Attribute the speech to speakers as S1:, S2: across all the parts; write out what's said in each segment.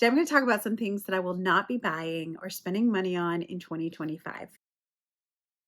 S1: Today I'm going to talk about some things that I will not be buying or spending money on in 2025.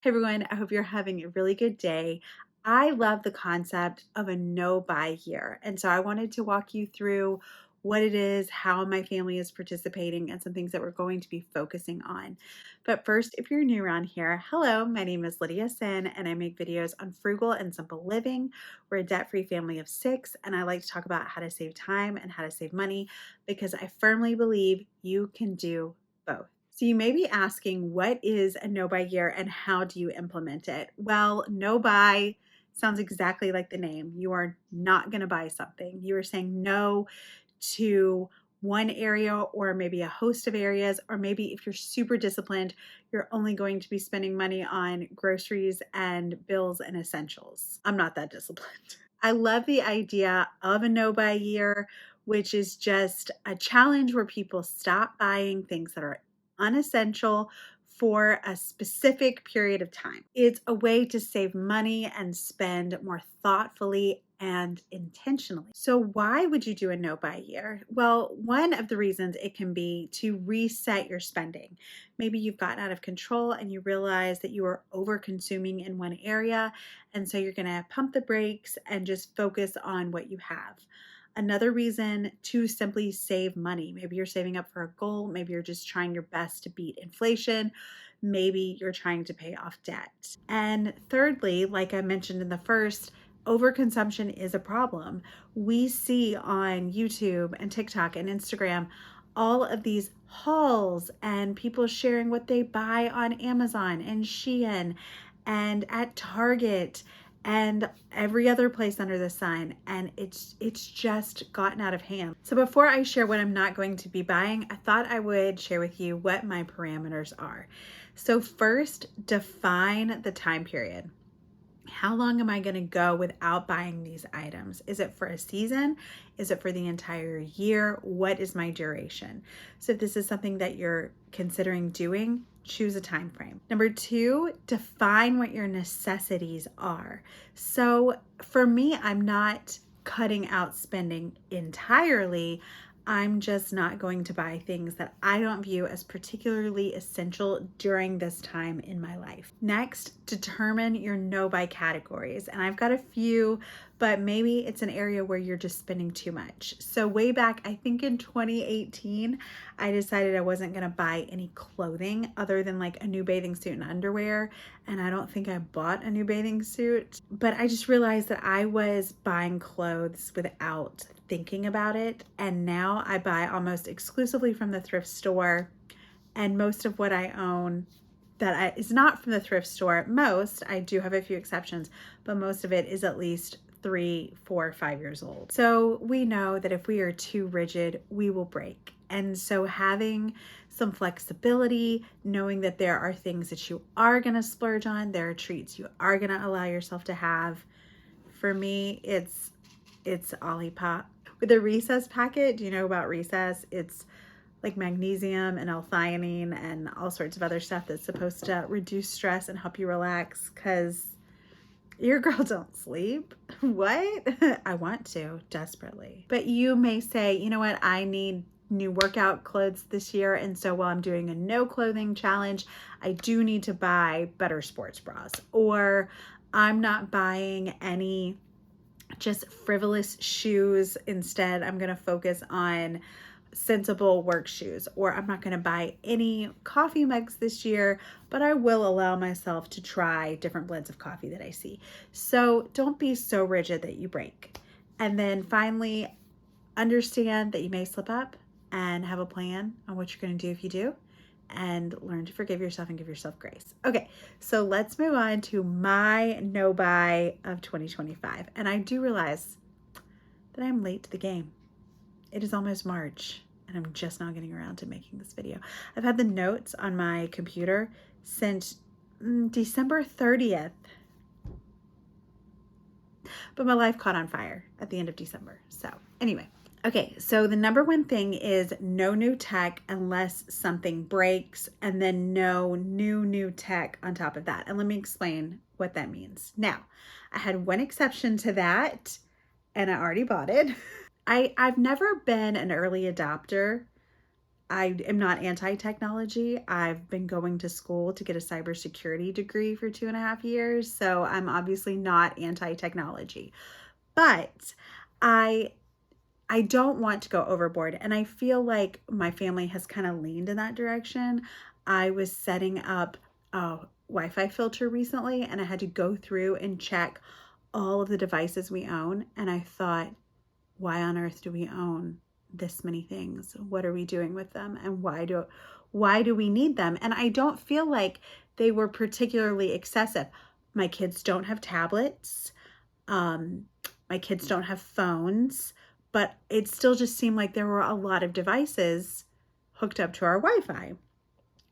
S1: Hey everyone, I hope you're having a really good day. I love the concept of a no buy year. And so I wanted to walk you through what it is, how my family is participating, and some things that we're going to be focusing on. But first, if you're new around here, hello, my name is Lydia Senn, and I make videos on frugal and simple living. We're a debt free family of 6, and I like to talk about how to save time and how to save money because I firmly believe you can do both. So you may be asking, what is a no buy year and how do you implement it? Well, no buy sounds exactly like the name. You are not going to buy something. You are saying no to one area or maybe a host of areas, or maybe if you're super disciplined, you're only going to be spending money on groceries and bills and essentials. I'm not that disciplined. I love the idea of a no buy year, which is just a challenge where people stop buying things that are unessential for a specific period of time. It's a way to save money and spend more thoughtfully and intentionally. So, why would you do a no buy year? Well, one of the reasons it can be to reset your spending. Maybe you've gotten out of control and you realize that you are over consuming in one area. And so you're going to pump the brakes and just focus on what you have. Another reason to simply save money. Maybe you're saving up for a goal. Maybe you're just trying your best to beat inflation. Maybe you're trying to pay off debt. And thirdly, like I mentioned in the first, overconsumption is a problem. We see on YouTube and TikTok and Instagram all of these hauls and people sharing what they buy on Amazon and Shein and at Target and every other place under the sun, and it's just gotten out of hand. So before I share what I'm not going to be buying, I thought I would share with you what my parameters are. So first, define the time period. How long am I going to go without buying these items? Is it for a season? Is it for the entire year? What is my duration? So if this is something that you're considering doing, choose a time frame. Number 2, define what your necessities are. So for me, I'm not cutting out spending entirely. I'm just not going to buy things that I don't view as particularly essential during this time in my life. Next, determine your no buy categories. And I've got a few, but maybe it's an area where you're just spending too much. So way back, I think in 2018, I decided I wasn't going to buy any clothing other than like a new bathing suit and underwear. And I don't think I bought a new bathing suit, but I just realized that I was buying clothes without thinking about it. And now I buy almost exclusively from the thrift store. And most of what I own is not from the thrift store. I do have a few exceptions, but most of it is at least 3, 4, 5 years old. So we know that if we are too rigid, we will break. And so having some flexibility, knowing that there are things that you are going to splurge on, there are treats you are going to allow yourself to have. For me, it's Olipop. With a recess packet, do you know about recess? It's like magnesium and L-theanine and all sorts of other stuff that's supposed to reduce stress and help you relax because your girl don't sleep. What? I want to desperately. But you may say, you know what? I need new workout clothes this year. And so while I'm doing a no clothing challenge, I do need to buy better sports bras. Or I'm not buying any just frivolous shoes. Instead, I'm going to focus on sensible work shoes. Or I'm not going to buy any coffee mugs this year, but I will allow myself to try different blends of coffee that I see. So don't be so rigid that you break. And then finally, understand that you may slip up and have a plan on what you're going to do if you do, and learn to forgive yourself and give yourself grace. Okay, so let's move on to my no buy of 2025. And I do realize that I'm late to the game. It is almost March and I'm just now getting around to making this video. I've had the notes on my computer since December 30th. But my life caught on fire at the end of December. So anyway. Okay, so the number one thing is no new tech unless something breaks, and then no new tech on top of that. And let me explain what that means. Now, I had one exception to that, and I already bought it. I've never been an early adopter I am not anti-technology. I've been going to school to get a cybersecurity degree for 2.5 years, so I'm obviously not anti-technology. But I I don't want to go overboard, and I feel like my family has kind of leaned in that direction. I was setting up a Wi-Fi filter recently, and I had to go through and check all of the devices we own, and I thought, why on earth do we own this many things? What are we doing with them, and why do we need them? And I don't feel like they were particularly excessive. My kids don't have tablets. Um, my kids don't have phones, but it still just seemed like there were a lot of devices hooked up to our Wi-Fi.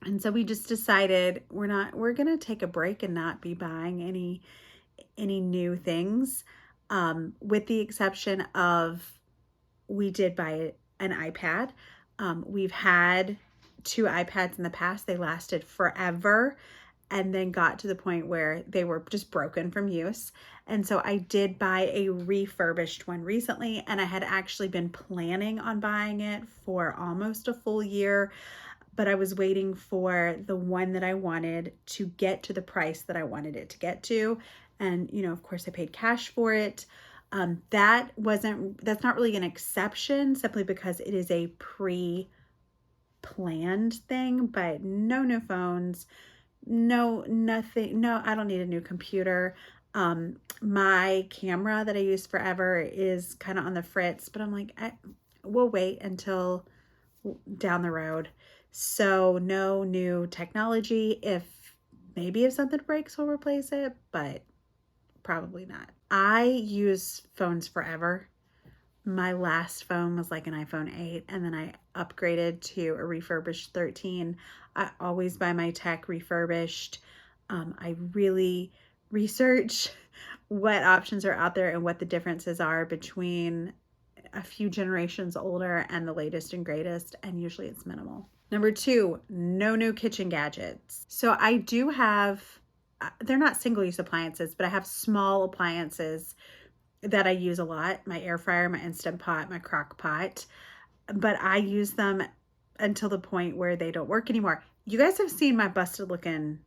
S1: And so we just decided we're going to take a break and not be buying any new things, with the exception of we did buy an iPad. We've had two iPads in the past. They lasted forever and then got to the point where they were just broken from use. And so I did buy a refurbished one recently, and I had actually been planning on buying it for almost a full year, but I was waiting for the one that I wanted to get to the price that I wanted it to get to. And, of course, I paid cash for it. That's not really an exception, simply because it is a pre-planned thing, but no new phones, no, nothing. No, I don't need a new computer. My camera that I use forever is kind of on the fritz, but I'm like, we'll wait until down the road. So no new technology. Maybe if something breaks, we'll replace it, but probably not. I use phones forever. My last phone was like an iPhone 8, and then I upgraded to a refurbished 13. I always buy my tech refurbished. I really research what options are out there and what the differences are between a few generations older and the latest and greatest, and usually it's minimal. Number 2, no new kitchen gadgets. So I do have, they're not single-use appliances, but I have small appliances that I use a lot. My air fryer, my Instant Pot, my crock pot. But I use them until the point where they don't work anymore. You guys have seen my busted looking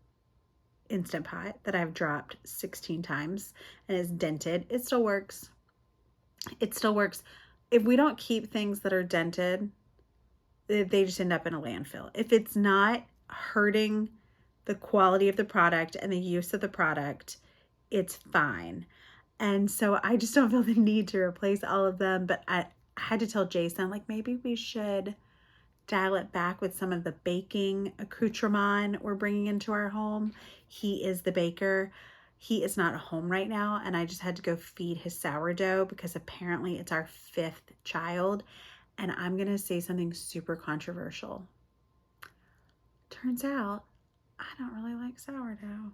S1: Instant Pot that I've dropped 16 times and is dented. It still works. It still works. If we don't keep things that are dented, they just end up in a landfill. If it's not hurting the quality of the product and the use of the product, it's fine. And so I just don't feel the need to replace all of them. But I had to tell Jason, like, maybe we should dial it back with some of the baking accoutrement we're bringing into our home. He is the baker. He is not home right now, and I just had to go feed his sourdough because apparently it's our 5th child. And I'm going to say something super controversial. Turns out I don't really like sourdough.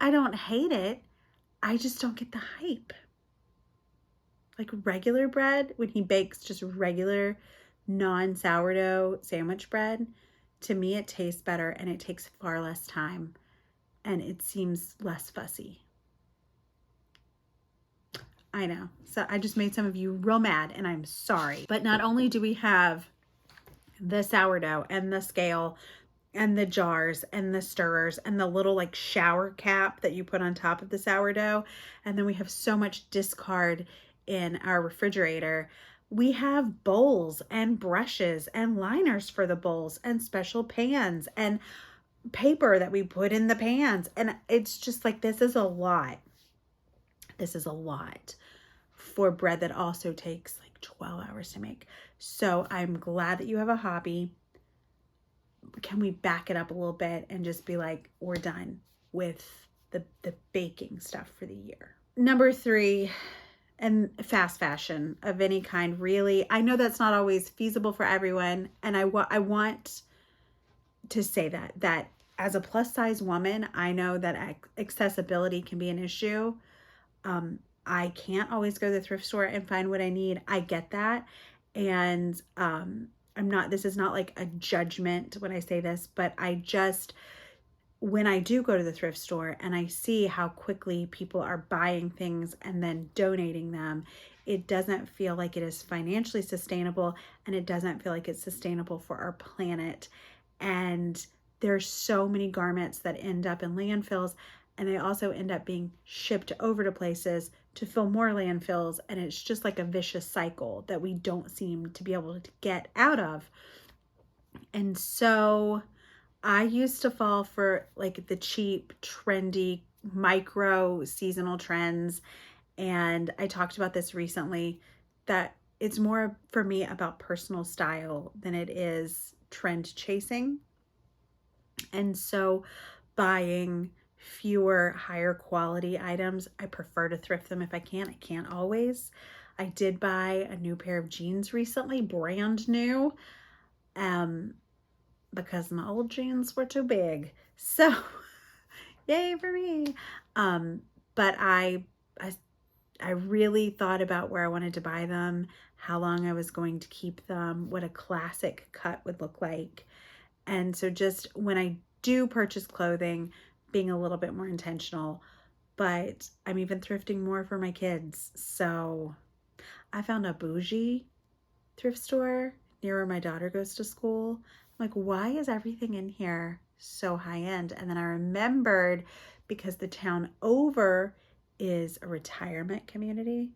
S1: I don't hate it. I just don't get the hype. Like regular bread, when he bakes just regular non-sourdough sandwich bread, to me it tastes better and it takes far less time and it seems less fussy. I know. So I just made some of you real mad, and I'm sorry. But not only do we have the sourdough and the scale and the jars and the stirrers and the little like shower cap that you put on top of the sourdough, and then we have so much discard in our refrigerator. We have bowls and brushes and liners for the bowls and special pans and paper that we put in the pans. And it's just like, this is a lot. This is a lot for bread that also takes like 12 hours to make. So I'm glad that you have a hobby. Can we back it up a little bit and just be like, we're done with the baking stuff for the year? Number 3, and fast fashion of any kind, really. I know that's not always feasible for everyone, and I want to say that as a plus size woman, I know that accessibility can be an issue. I can't always go to the thrift store and find what I need. I get that. And this is not like a judgment when I say this, but when I do go to the thrift store and I see how quickly people are buying things and then donating them, it doesn't feel like it is financially sustainable, and it doesn't feel like it's sustainable for our planet. And there's so many garments that end up in landfills, and they also end up being shipped over to places to fill more landfills, and it's just like a vicious cycle that we don't seem to be able to get out of. And so I used to fall for like the cheap, trendy, micro seasonal trends. And I talked about this recently, that it's more for me about personal style than it is trend chasing. And so buying fewer, higher quality items, I prefer to thrift them if I can. I can't always. I did buy a new pair of jeans recently, brand new. Because my old jeans were too big. So yay for me. But I really thought about where I wanted to buy them, how long I was going to keep them, what a classic cut would look like. And so just when I do purchase clothing, being a little bit more intentional, but I'm even thrifting more for my kids. So I found a bougie thrift store near where my daughter goes to school. I'm like, why is everything in here so high end? And then I remembered, because the town over is a retirement community.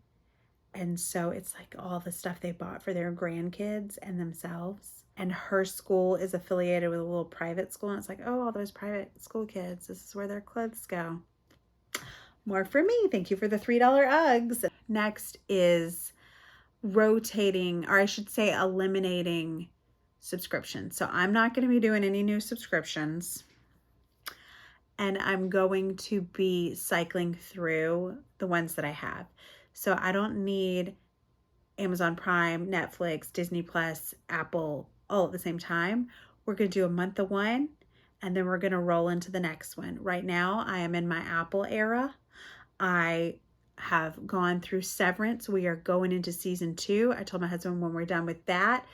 S1: And so it's like all the stuff they bought for their grandkids and themselves. And her school is affiliated with a little private school. And it's like, oh, all those private school kids, this is where their clothes go. More for me. Thank you for the $3 Uggs. Next is rotating, or I should say eliminating subscriptions. So I'm not going to be doing any new subscriptions, and I'm going to be cycling through the ones that I have. So I don't need Amazon Prime, Netflix, Disney Plus, Apple all at the same time. We're going to do a month of one, and then we're going to roll into the next one. Right now, I am in my Apple era. I have gone through Severance. We are going into season 2. I told my husband when we're done with that,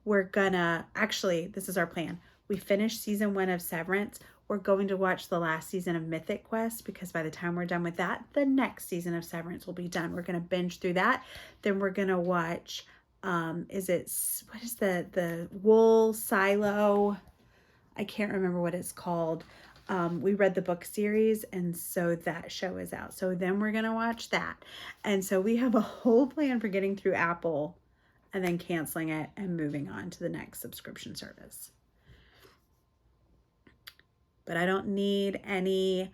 S1: we're gonna, actually, this is our plan. We finished season 1 of Severance. We're going to watch the last season of Mythic Quest, because by the time we're done with that, the next season of Severance will be done. We're gonna binge through that. Then we're gonna watch, what is the Wool Silo? I can't remember what it's called. We read the book series, and so that show is out. So then we're going to watch that. And so we have a whole plan for getting through Apple and then canceling it and moving on to the next subscription service. But I don't need any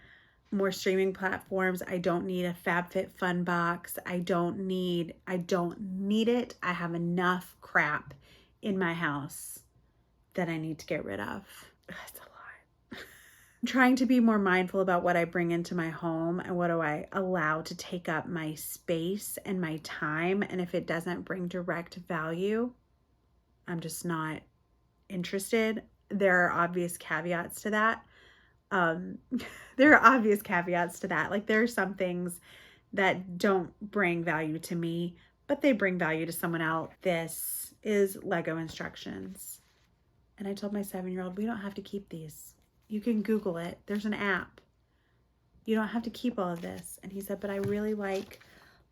S1: more streaming platforms. I don't need a FabFitFun I don't need it. I have enough crap in my house that I need to get rid of. It's a lot. I'm trying to be more mindful about what I bring into my home and what do I allow to take up my space and my time. And if it doesn't bring direct value, I'm just not interested. There are obvious caveats to that. Like there are some things that don't bring value to me, but they bring value to someone else. This is Lego instructions. And I told my 7-year-old, we don't have to keep these. You can Google it. There's an app. You don't have to keep all of this. And he said, but I really like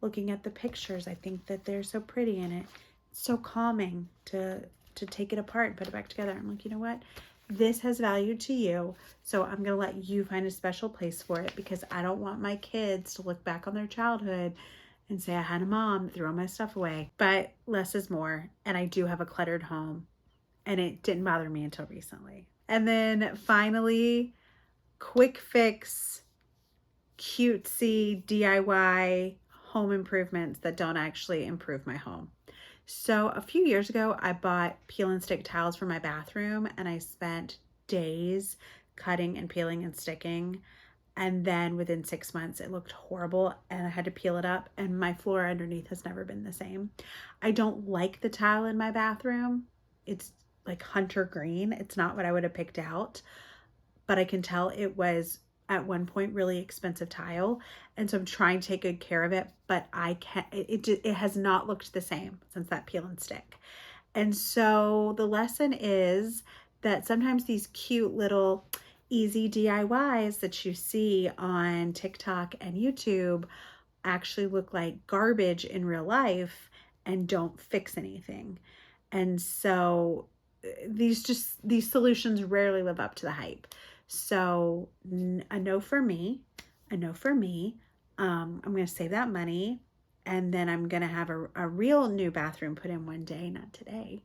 S1: looking at the pictures. I think that they're so pretty in it. It's so calming to take it apart and put it back together. I'm like, you know what? This has value to you. So I'm going to let you find a special place for it, because I don't want my kids to look back on their childhood and say I had a mom that threw all my stuff away. But less is more. And I do have a cluttered home. And it didn't bother me until recently. And then finally, quick fix, cutesy DIY home improvements that don't actually improve my home. So a few years ago, I bought peel and stick tiles for my bathroom, and I spent days cutting and peeling and sticking. And then within 6 months, it looked horrible and I had to peel it up, and my floor underneath has never been the same. I don't like the tile in my bathroom. It's like hunter green. It's not what I would have picked out, but I can tell it was at one point really expensive tile. And so I'm trying to take good care of it, but I can't, it has not looked the same since that peel and stick. And so the lesson is that sometimes these cute little easy DIYs that you see on TikTok and YouTube actually look like garbage in real life and don't fix anything. And so these solutions rarely live up to the hype. So a no for me, a no for me. I'm going to save that money, and then I'm going to have a real new bathroom put in one day, not today.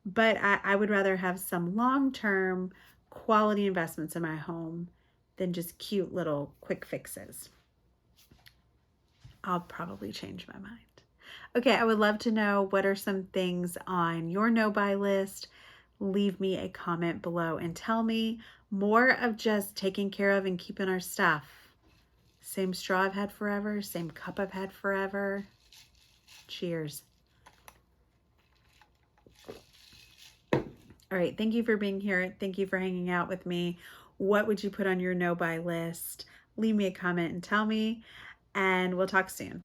S1: But I would rather have some long-term quality investments in my home than just cute little quick fixes. I'll probably change my mind. Okay, I would love to know what are some things on your no buy list. Leave me a comment below and tell me more of just taking care of and keeping our stuff. Same straw I've had forever, same cup I've had forever. Cheers. All right, thank you for being here. Thank you for hanging out with me. What would you put on your no buy list? Leave me a comment and tell me, and we'll talk soon.